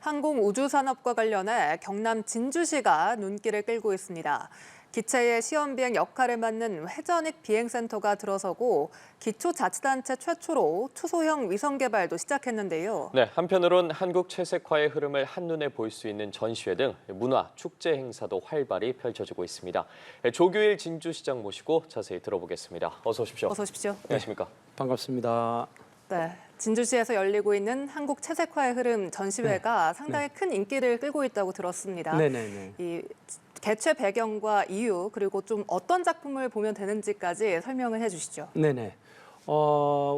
항공우주산업과 관련해 경남 진주시가 눈길을 끌고 있습니다. 기체의 시험 비행 역할을 맡는 회전익 비행센터가 들어서고 기초자치단체 최초로 투소형 위성 개발도 시작했는데요. 네, 한편으론 한국 채색화의 흐름을 한눈에 볼 수 있는 전시회 등 문화, 축제 행사도 활발히 펼쳐지고 있습니다. 조규일 진주시장 모시고 자세히 들어보겠습니다. 어서 오십시오. 어서 오십시오. 안녕하십니까? 반갑습니다. 네, 진주시에서 열리고 있는 한국 채색화의 흐름 전시회가 상당히 큰 인기를 끌고 있다고 들었습니다. 네네네. 이 개최 배경과 이유 그리고 좀 어떤 작품을 보면 되는지까지 설명을 해주시죠. 네네.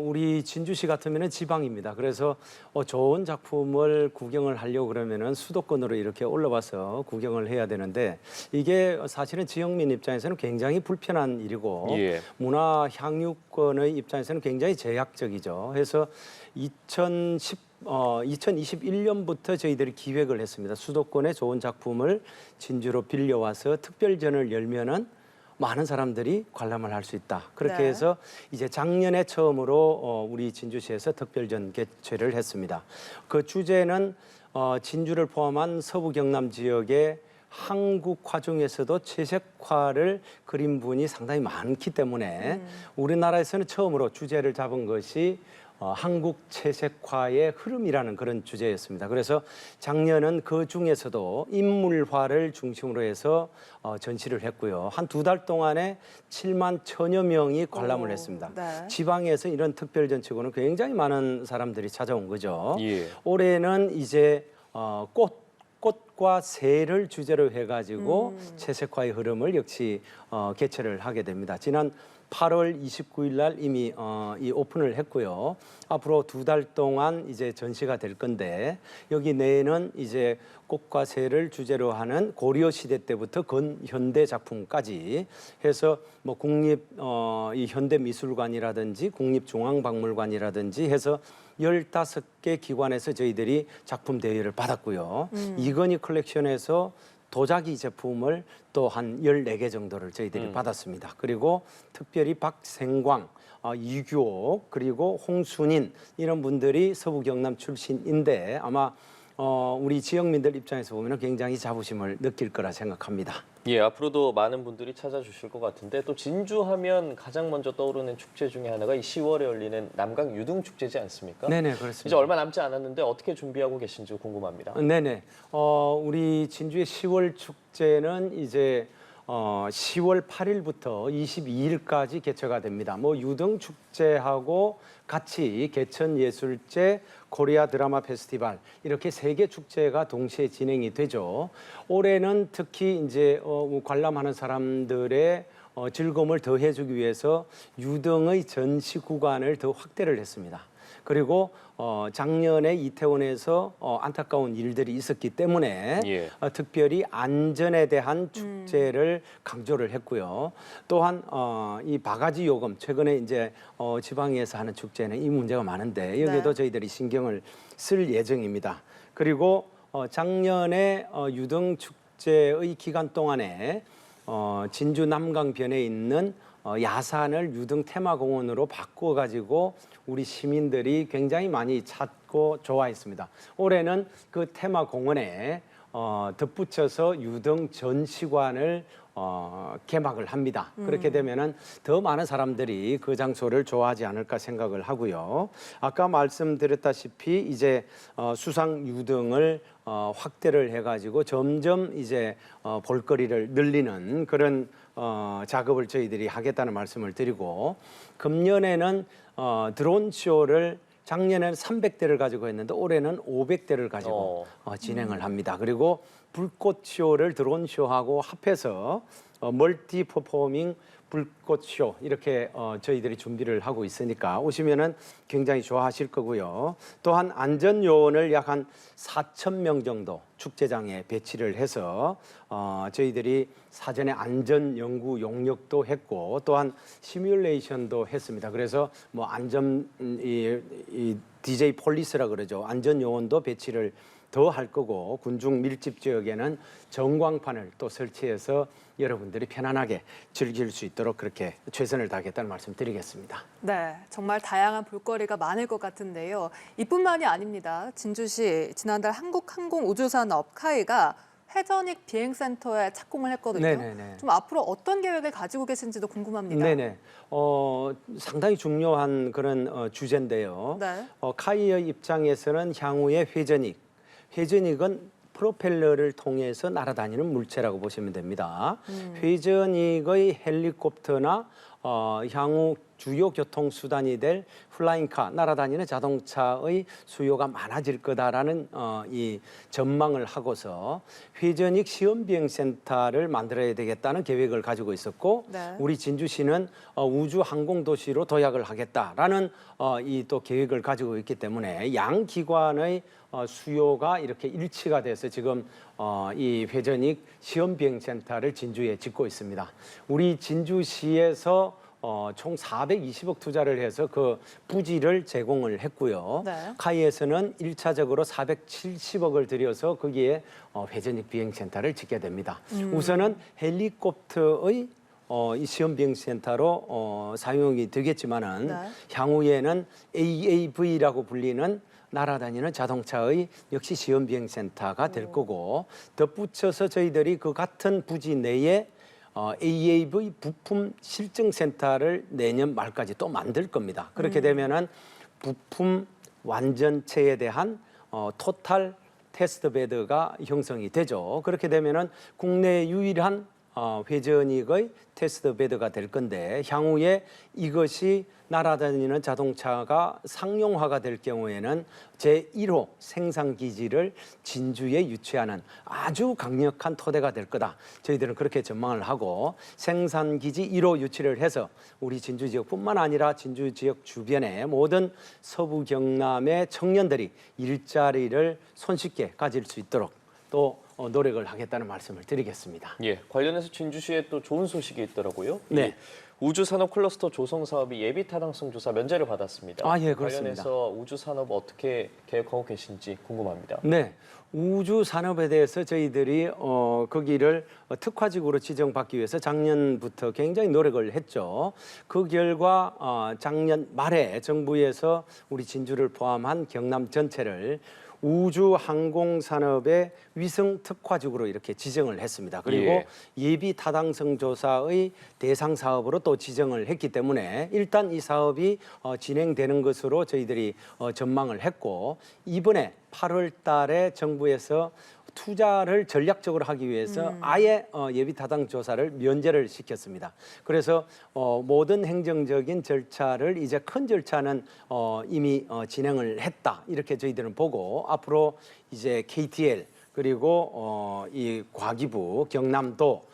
우리 진주시 같으면 지방입니다. 그래서 좋은 작품을 구경을 하려고 그러면은 수도권으로 이렇게 올라와서 구경을 해야 되는데 이게 사실은 지역민 입장에서는 굉장히 불편한 일이고 문화 향유권의 입장에서는 굉장히 제약적이죠. 그래서 2021년부터 저희들이 기획을 했습니다. 수도권의 좋은 작품을 진주로 빌려와서 특별전을 열면은 많은 사람들이 관람을 할 수 있다. 그렇게 해서 이제 작년에 처음으로 우리 진주시에서 특별전 개최를 했습니다. 그 주제는 진주를 포함한 서부 경남 지역의 한국화 중에서도 채색화를 그린 분이 상당히 많기 때문에 우리나라에서는 처음으로 주제를 잡은 것이 한국 채색화의 흐름이라는 그런 주제였습니다. 그래서 작년은 그 중에서도 인물화를 중심으로 해서 전시를 했고요. 한 2달 동안에 7만 1천여 명이 관람을 했습니다. 네. 지방에서 이런 특별 전치고는 굉장히 많은 사람들이 찾아온 거죠. 올해는 이제 꽃과 새를 주제로 해가지고 채색화의 흐름을 역시 개최를 하게 됩니다. 지난 8월 29일 날 이미 이 오픈을 했고요. 앞으로 2달 동안 이제 전시가 될 건데 여기 내에는 이제 꽃과 새를 주제로 하는 고려 시대 때부터 근현대 작품까지 해서 뭐 국립 이 현대미술관이라든지 국립중앙박물관이라든지 해서 15개 기관에서 저희들이 작품 대여를 받았고요. 이건희 컬렉션에서 도자기 제품을 또 한 14개 정도를 저희들이 받았습니다. 그리고 특별히 박생광, 이규옥, 그리고 홍순인 이런 분들이 서부 경남 출신인데 아마 우리 지역민들 입장에서 보면 굉장히 자부심을 느낄 거라 생각합니다. 예, 앞으로도 많은 분들이 찾아주실 것 같은데 또 진주하면 가장 먼저 떠오르는 축제 중에 하나가 이 10월에 열리는 남강 유등축제지 않습니까? 네네, 그렇습니다. 이제 얼마 남지 않았는데 어떻게 준비하고 계신지 궁금합니다. 네네. 우리 진주의 10월 축제는 이제 10월 8일부터 22일까지 개최가 됩니다. 뭐 유등 축제하고 같이 개천예술제, 코리아 드라마 페스티벌 이렇게 3개 축제가 동시에 진행이 되죠. 올해는 특히 이제 관람하는 사람들의 즐거움을 더해주기 위해서 유등의 전시 구간을 더 확대를 했습니다. 그리고 작년에 이태원에서 안타까운 일들이 있었기 때문에 특별히 안전에 대한 축제를 강조를 했고요. 또한 이 바가지 요금 최근에 이제 지방에서 하는 축제는 이 문제가 많은데 여기에도 저희들이 신경을 쓸 예정입니다. 그리고 작년에 유등 축제의 기간 동안에 진주 남강변에 있는 야산을 유등 테마공원으로 바꿔가지고 우리 시민들이 굉장히 많이 찾고 좋아했습니다. 올해는 그 테마공원에 덧붙여서 유등 전시관을 개막을 합니다. 그렇게 되면은 더 많은 사람들이 그 장소를 좋아하지 않을까 생각을 하고요. 아까 말씀드렸다시피 이제 수상 유등을 확대를 해가지고 점점 이제 볼거리를 늘리는 그런 작업을 저희들이 하겠다는 말씀을 드리고 금년에는 드론 쇼를 작년에는 300대를 가지고 했는데 올해는 500대를 가지고 진행을 합니다. 그리고 불꽃 쇼를 드론 쇼하고 합해서 멀티 퍼포밍 불꽃 쇼 이렇게 저희들이 준비를 하고 있으니까 오시면은 굉장히 좋아하실 거고요. 또한 안전 요원을 약 한 4,000명 정도 축제장에 배치를 해서 저희들이 사전에 안전 연구 용역도 했고 또한 시뮬레이션도 했습니다. 그래서 뭐 안전 이 DJ 폴리스라 그러죠. 안전 요원도 배치를 더 할 거고 군중 밀집 지역에는 전광판을 또 설치해서 여러분들이 편안하게 즐길 수 있도록 그렇게 최선을 다하겠다는 말씀 드리겠습니다. 네, 정말 다양한 볼거리가 많을 것 같은데요. 이뿐만이 아닙니다. 진주시 지난달 한국항공우주산업 카이가 회전익 비행센터에 착공을 했거든요. 네네네. 좀 앞으로 어떤 계획을 가지고 계신지도 궁금합니다. 네네. 상당히 중요한 그런 주제인데요. 네. 카이의 입장에서는 향후에 회전익은 프로펠러를 통해서 날아다니는 물체라고 보시면 됩니다. 회전익의 헬리콥터나 향후 주요 교통수단이 될 플라잉카, 날아다니는 자동차의 수요가 많아질 거다라는 이 전망을 하고서 회전익 시험비행센터를 만들어야 되겠다는 계획을 가지고 있었고 네. 우리 진주시는 우주항공도시로 도약을 하겠다라는 이 또 계획을 가지고 있기 때문에 양 기관의 수요가 이렇게 일치가 돼서 지금 이 회전익 시험비행센터를 진주에 짓고 있습니다. 우리 진주시에서 총 420억 투자를 해서 그 부지를 제공을 했고요. 네. 카이에서는 1차적으로 470억을 들여서 거기에 회전익 비행센터를 짓게 됩니다. 우선은 헬리콥터의 이 시험비행센터로 사용이 되겠지만은 네. 향후에는 AAV라고 불리는 날아다니는 자동차의 역시 시험비행센터가 될 거고 덧붙여서 저희들이 그 같은 부지 내에 AAV 부품 실증센터를 내년 말까지 또 만들 겁니다. 그렇게 되면은 부품 완전체에 대한 토탈 테스트 베드가 형성이 되죠. 그렇게 되면은 국내 유일한 회전익의 테스트 베드가 될 건데 향후에 이것이 날아다니는 자동차가 상용화가 될 경우에는 제1호 생산기지를 진주에 유치하는 아주 강력한 토대가 될 거다. 저희들은 그렇게 전망을 하고 생산기지 1호 유치를 해서 우리 진주 지역뿐만 아니라 진주 지역 주변의 모든 서부 경남의 청년들이 일자리를 손쉽게 가질 수 있도록 또 노력을 하겠다는 말씀을 드리겠습니다. 예, 관련해서 진주시에 또 좋은 소식이 있더라고요. 네. 이 우주산업 클러스터 조성 사업이 예비 타당성 조사 면제를 받았습니다. 아, 예, 그렇습니다. 관련해서 우주산업 어떻게 계획하고 계신지 궁금합니다. 네. 우주 산업에 대해서 저희들이 거기를 특화지구로 지정받기 위해서 작년부터 굉장히 노력을 했죠. 그 결과 작년 말에 정부에서 우리 진주를 포함한 경남 전체를 우주 항공 산업의 위성 특화지구로 이렇게 지정을 했습니다. 그리고 예비 타당성 조사의 대상 사업으로 또 지정을 했기 때문에 일단 이 사업이 진행되는 것으로 저희들이 전망을 했고 이번에 8월 달에 정부에서 투자를 전략적으로 하기 위해서 아예 예비 타당 조사를 면제를 시켰습니다. 그래서 모든 행정적인 절차를 이제 큰 절차는 이미 진행을 했다. 이렇게 저희들은 보고 앞으로 이제 KTL 그리고 이 과기부 경남도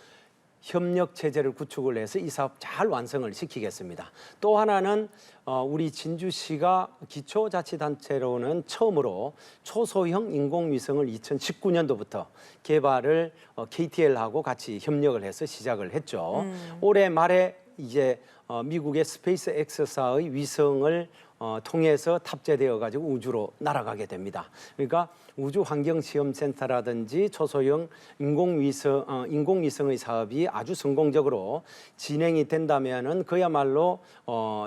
협력 체제를 구축을 해서 이 사업 잘 완성을 시키겠습니다. 또 하나는 우리 진주시가 기초자치단체로는 처음으로 초소형 인공위성을 2019년도부터 개발을 KTL하고 같이 협력을 해서 시작을 했죠. 올해 말에 이제 미국의 스페이스 X사의 위성을 통해서 탑재되어 가지고 우주로 날아가게 됩니다. 그러니까 우주환경시험센터라든지 초소형 인공위성의 사업이 아주 성공적으로 진행이 된다면은 그야말로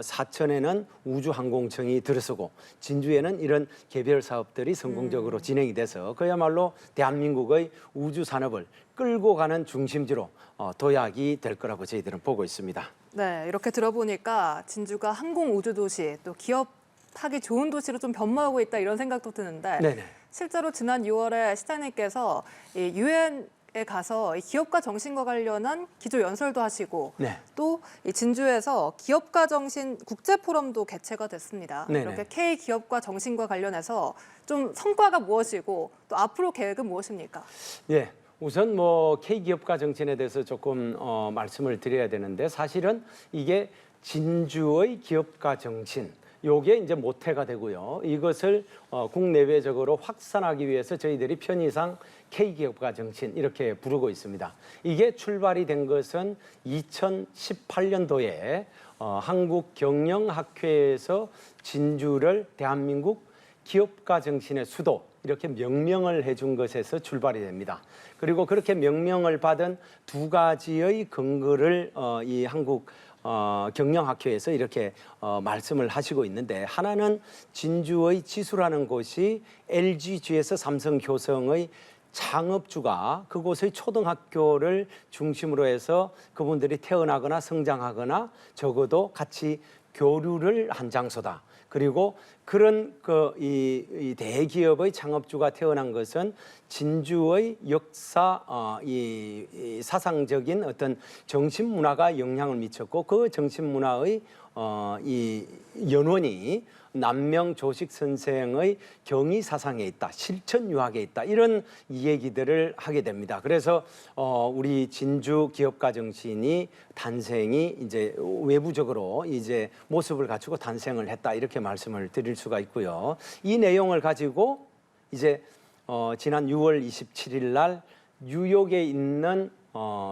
사천에는 우주항공청이 들어서고 진주에는 이런 개별 사업들이 성공적으로 진행이 돼서 그야말로 대한민국의 우주 산업을 끌고 가는 중심지로 도약이 될 거라고 저희들은 보고 있습니다. 네, 이렇게 들어보니까 진주가 항공우주도시 또 기업하기 좋은 도시로 좀 변모하고 있다 이런 생각도 드는데 네네. 실제로 지난 6월에 시장님께서 유엔에 가서 이 기업가 정신과 관련한 기조 연설도 하시고 네. 또 이 진주에서 기업가 정신 국제 포럼도 개최가 됐습니다. 네네. 이렇게 K 기업가 정신과 관련해서 좀 성과가 무엇이고 또 앞으로 계획은 무엇입니까? 예. 우선 K기업가 정신에 대해서 조금 말씀을 드려야 되는데 사실은 이게 진주의 기업가 정신 요게 이제 모태가 되고요. 이것을 국내외적으로 확산하기 위해서 저희들이 편의상 K기업가 정신 이렇게 부르고 있습니다. 이게 출발이 된 것은 2018년도에 한국경영학회에서 진주를 대한민국 기업가 정신의 수도 이렇게 명명을 해준 것에서 출발이 됩니다. 그리고 그렇게 명명을 받은 두 가지의 근거를 이 한국 경영학회에서 이렇게 말씀을 하시고 있는데, 하나는 진주의 지수라는 곳이 LGG에서 삼성효성의 창업주가 그곳의 초등학교를 중심으로 해서 그분들이 태어나거나 성장하거나 적어도 같이 교류를 한 장소다. 그리고 그런 이 대기업의 창업주가 태어난 것은 진주의 역사, 이 사상적인 어떤 정신 문화가 영향을 미쳤고, 그 정신 문화의 이 연원이 남명 조식 선생의 경의 사상에 있다, 실천 유학에 있다, 이런 얘기들을 하게 됩니다. 그래서 우리 진주 기업가 정신이 탄생이 이제 외부적으로 이제 모습을 갖추고 탄생을 했다, 이렇게 말씀을 드릴 수가 있고요. 이 내용을 가지고 이제 지난 6월 27일 날 뉴욕에 있는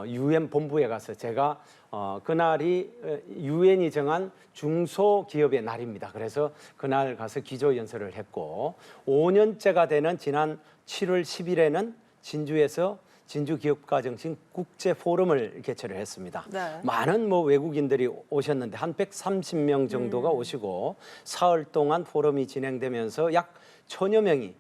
UN 본부에 가서 제가 그날이 유엔이 정한 중소기업의 날입니다. 그래서 그날 가서 기조연설을 했고, 5년째가 되는 지난 7월 10일에는 진주에서 진주기업가정신 국제포럼을 개최를 했습니다. 네. 많은 외국인들이 오셨는데 한 130명 정도가 오시고, 사흘 동안 포럼이 진행되면서 약 1000여 명이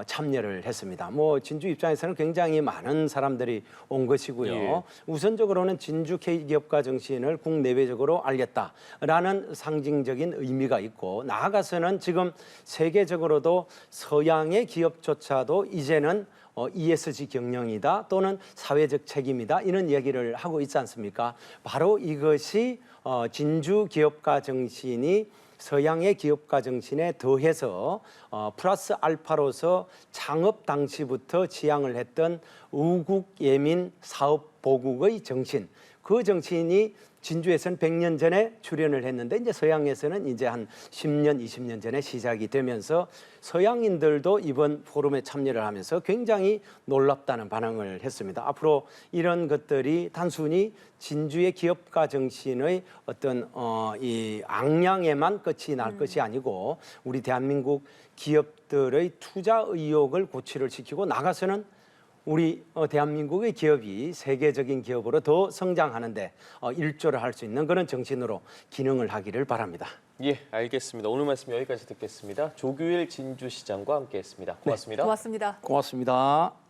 참여를 했습니다. 진주 입장에서는 굉장히 많은 사람들이 온 것이고요. 예. 우선적으로는 진주 K기업가 정신을 국내외적으로 알렸다라는 상징적인 의미가 있고, 나아가서는 지금 세계적으로도 서양의 기업조차도 이제는 ESG 경영이다, 또는 사회적 책임이다, 이런 얘기를 하고 있지 않습니까? 바로 이것이 진주 기업가 정신이 서양의 기업가 정신에 더해서 플러스 알파로서 창업 당시부터 지향을 했던 우국 예민 사업 보국의 정신, 그 정신이 진주에서는 100년 전에 출현을 했는데, 이제 서양에서는 이제 한 10년, 20년 전에 시작이 되면서 서양인들도 이번 포럼에 참여를 하면서 굉장히 놀랍다는 반응을 했습니다. 앞으로 이런 것들이 단순히 진주의 기업가 정신의 어떤 이 악량에만 끝이 날 것이 아니고, 우리 대한민국 기업들의 투자 의욕을 고취를 시키고, 나가서는 우리 대한민국의 기업이 세계적인 기업으로 더 성장하는데 일조를 할 수 있는 그런 정신으로 기능을 하기를 바랍니다. 예, 알겠습니다. 오늘 말씀 여기까지 듣겠습니다. 조규일 진주시장과 함께했습니다. 고맙습니다. 고맙습니다. 고맙습니다.